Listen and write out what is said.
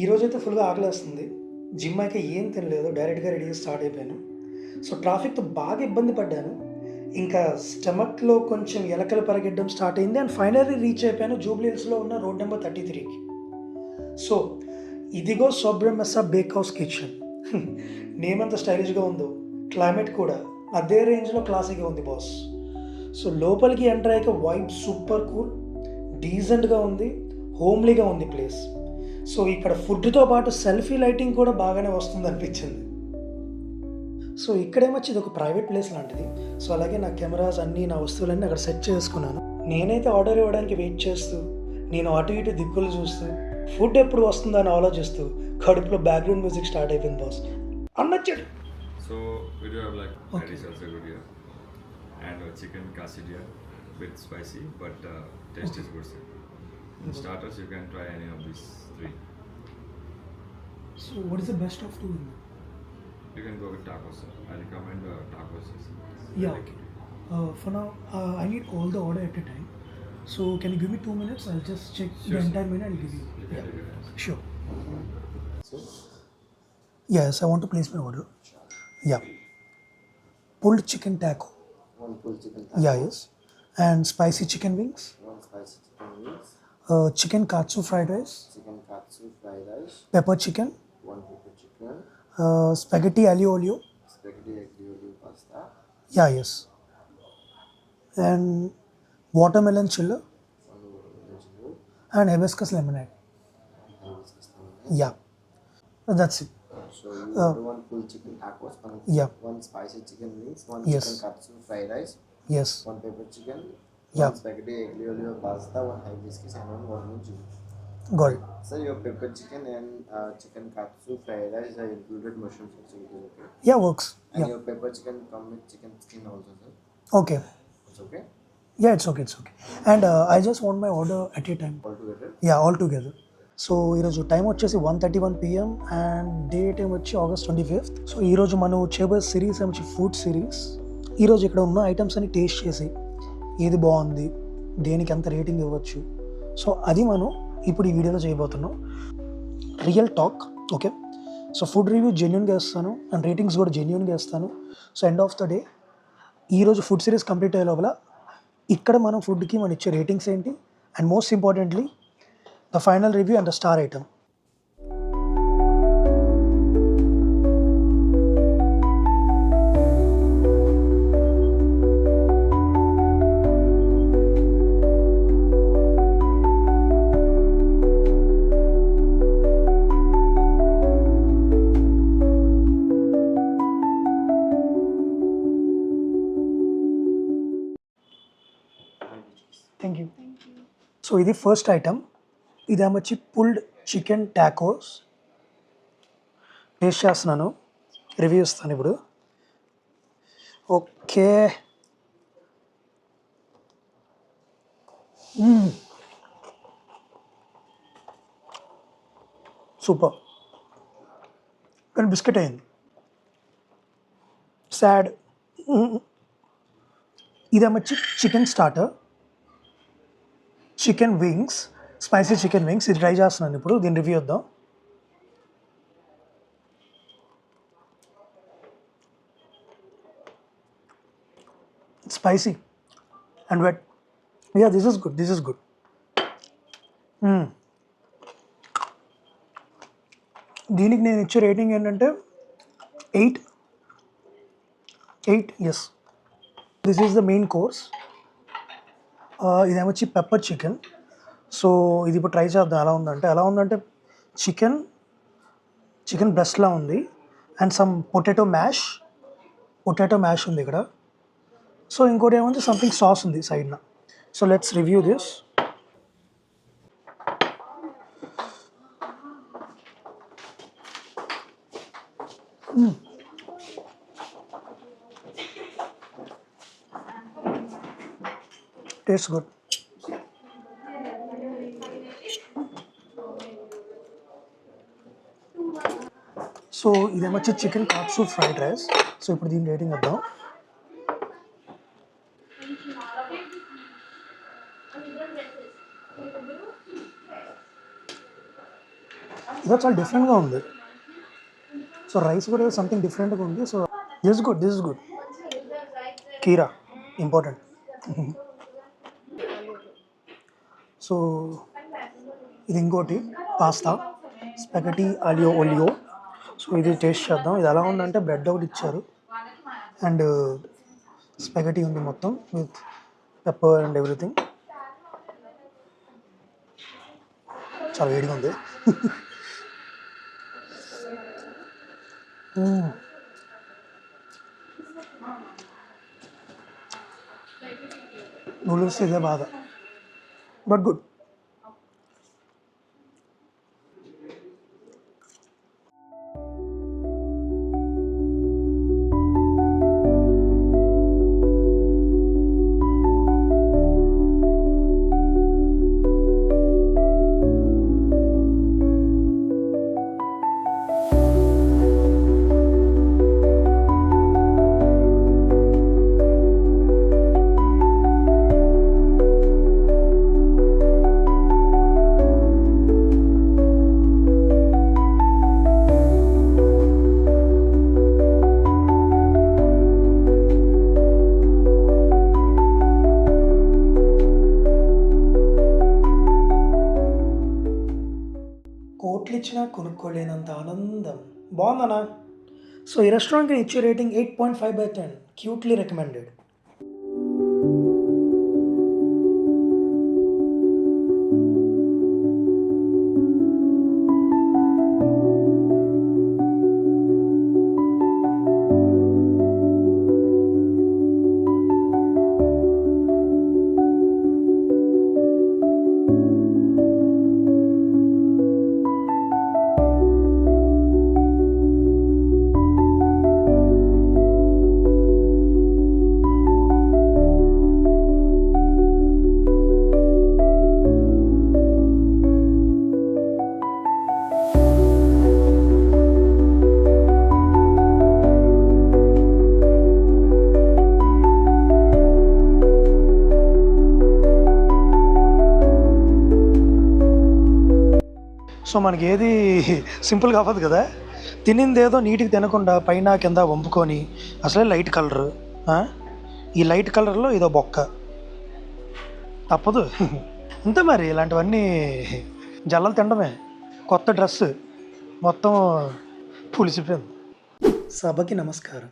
ఈరోజైతే ఫుల్‌గా ఆకలేస్తుంది. జిమ్ అయితే ఏం తినలేదు. డైరెక్ట్‌గా రెడీ అయ్యి స్టార్ట్ అయిపోయాను. సో, ట్రాఫిక్‌తో బాగా ఇబ్బంది పడ్డాను. ఇంకా స్టమక్‌లో కొంచెం ఎలకలు పరిగెట్టడం స్టార్ట్ అయింది. అండ్ ఫైనల్లీ రీచ్ అయిపోయాను జూబ్లీ హిల్స్‌లో ఉన్న రోడ్ నంబర్ 33కి. సో, ఇదిగో సుబ్రహ్మస బేక్ హౌస్ కిచెన్. నేమ్ ఎంత స్టైలిష్‌గా ఉందో. క్లైమేట్ కూడా అదే రేంజ్‌లో క్లాసీగా ఉంది బాస్. సో, లోపలికి ఎంటర్ అయ్యాక వైబ్ సూపర్ కూల్. డీసెంట్‌గా ఉంది. హోమ్లీగా ఉంది ప్లేస్. సో, ఇక్కడ ఫుడ్‌తో పాటు సెల్ఫీ లైటింగ్ కూడా బాగానే వస్తుందనిపించింది. సో, ఇక్కడేమొచ్చి ఇదొక ప్రైవేట్ ప్లేస్ లాంటిది. సో, అలాగే నా కెమెరాస్ అన్నీ, నా వస్తువులన్నీ అక్కడ సెట్ చేసుకున్నాను. నేనైతే ఆర్డర్ ఇవ్వడానికి వెయిట్ చేస్తూ, నేను అటు ఇటు దిక్కులు చూస్తూ, ఫుడ్ ఎప్పుడు వస్తుందా అని ఆలోచిస్తూ, కడుపులో బ్యాక్‌గ్రౌండ్ మ్యూజిక్ స్టార్ట్ అయిపోయింది బాస్. అన్నొచ్చాడు. So we do have like okay. patties also good here and chicken quesadilla with spicy but taste is good sir. In starters you can try any of these three. So, what is the best of two? You can go with tacos sir. I recommend tacos. Sir. Yeah, okay. For now, I need all the order at a time. So, can you give me 2 minutes? I'll just check Sure, the sir. entire menu and give you. You can take it. Sure. Yes, I want to place my order. Yeah. Pulled chicken taco. One full chicken taco. Yeah, yes. And spicy chicken wings. One spicy chicken wings. Chicken katsu fried rice. Chicken katsu fried rice. Pepper chicken. One pepper chicken. Spaghetti aglio olio. Spaghetti aglio olio pasta. Yeah, yes. And watermelon chiller. One watermelon chiller. And hibiscus lemonade. And hibiscus lemonade. Yeah. That's it. So you order one full chicken tacos. Yeah. One spicy chicken wings. One Yes. chicken katsu fried rice. Yes. One pepper chicken. Yeah. One spaghetti aglio olio pasta. One hibiscus and one watermelon chiller. Got it. Sir, your pepper chicken and chicken katsu fried rice are included mushrooms also. It is okay. Yeah, works. And Yeah. your pepper chicken come with chicken skin also, sir. Okay. It's okay. Yeah, it's okay, it's okay. And I just want my order at a time. All together. Yeah, all together. So ఈరోజు time వచ్చేసి 1:31 PM and date ఏం వచ్చి August 25th. So ఈరోజు మనం చేయబోయే series ఏమొచ్చి food series. ఈరోజు ఇక్కడ ఉన్న ఐటమ్స్ అన్ని టేస్ట్ చేసి ఏది బాగుంది, దేనికి ఎంత రేటింగ్ ఇవ్వచ్చు, సో అది మనం ఇప్పుడు ఈ వీడియోలో చేయబోతున్నాం. Real talk, okay. So food review జెన్యూన్గా ఇస్తాను అండ్ రేటింగ్స్ కూడా జెన్యూన్గా ఇస్తాను. So end of the day ఈరోజు ఫుడ్ సిరీస్ కంప్లీట్ అయ్యే లోపల ఇక్కడ మనం ఫుడ్కి మనం ఇచ్చే రేటింగ్స్ ఏంటి and most importantly the final review and the star item. Thank you. So ఇది ఫస్ట్ ఐటమ్. ఇదేమొచ్చి పుల్డ్ చికెన్ టాకోస్. టేస్ట్ చేస్తున్నాను, రివ్యూ ఇస్తాను ఇప్పుడు. ఓకే. సూపర్. కానీ బిస్కెట్ అయింది, సాడ్. ఇదేమొచ్చి chicken starter, chicken wings, spicy chicken wings. ఇది try చేస్తున్నాను ఇప్పుడు, దీని రివ్యూ వద్దాం. Spicy and wet. Yeah, this is good, this is good. దీనికి నేను ఇచ్చే రేటింగ్ ఏంటంటే 8. Yes. This is the main course. ఇదేమొచ్చి పెప్పర్ చికెన్. సో ఇది ఇప్పుడు ట్రై చేద్దాం ఎలా ఉందంటే చికెన్ బ్రెస్ట్లా ఉంది అండ్ సమ్ పొటాటో మ్యాష్ ఉంది ఇక్కడ. సో ఇంకోటి ఏమంటే సంథింగ్ సాస్ ఉంది సైడ్న. So let's review this. Taste good. So ఇదేమొచ్చి chicken katsu fried rice. So ఇప్పుడు దీని రేటింగ్ వద్దాం. ఏదో చాలా డిఫరెంట్గా ఉంది. సో రైస్ కూడా సంథింగ్ డిఫరెంట్గా ఉంది. So this good. కీరా ఇంపార్టెంట్. సో ఇది ఇంకోటి పాస్తా స్పాగెటీ ఆలియో ఒలియో. సో ఇది టేస్ట్ చేద్దాం. ఇది ఎలా ఉందంటే బ్రెడ్ ఒకటి ఇచ్చారు అండ్ స్పాగెటీ ఉంది మొత్తం విత్ పెప్పర్ అండ్ ఎవ్రీథింగ్. చాలా వేడిగా ఉంది. నూడిల్స్ ఇదే బాధ, బట్ గుడ్. కోట్లు ఇచ్చినా కొనుక్కోలేనంత ఆనందం. బాగుందనా? సో ఈ రెస్టారెంట్కి ఇచ్చే రేటింగ్ 8.5/10. క్యూట్లీ రికమెండెడ్. సో మనకి ఏది సింపుల్గా అవ్వదు కదా. తినింది ఏదో నీటికి తినకుండా పైన కింద వంపుకొని అసలే లైట్ కలరు, ఈ లైట్ కలర్లో ఇదో బొక్క తప్పదు. అంతే మరి, ఇలాంటివన్నీ జల్లలు తినడమే. కొత్త డ్రెస్సు మొత్తం పులిసిపోయింది. సభకి నమస్కారం.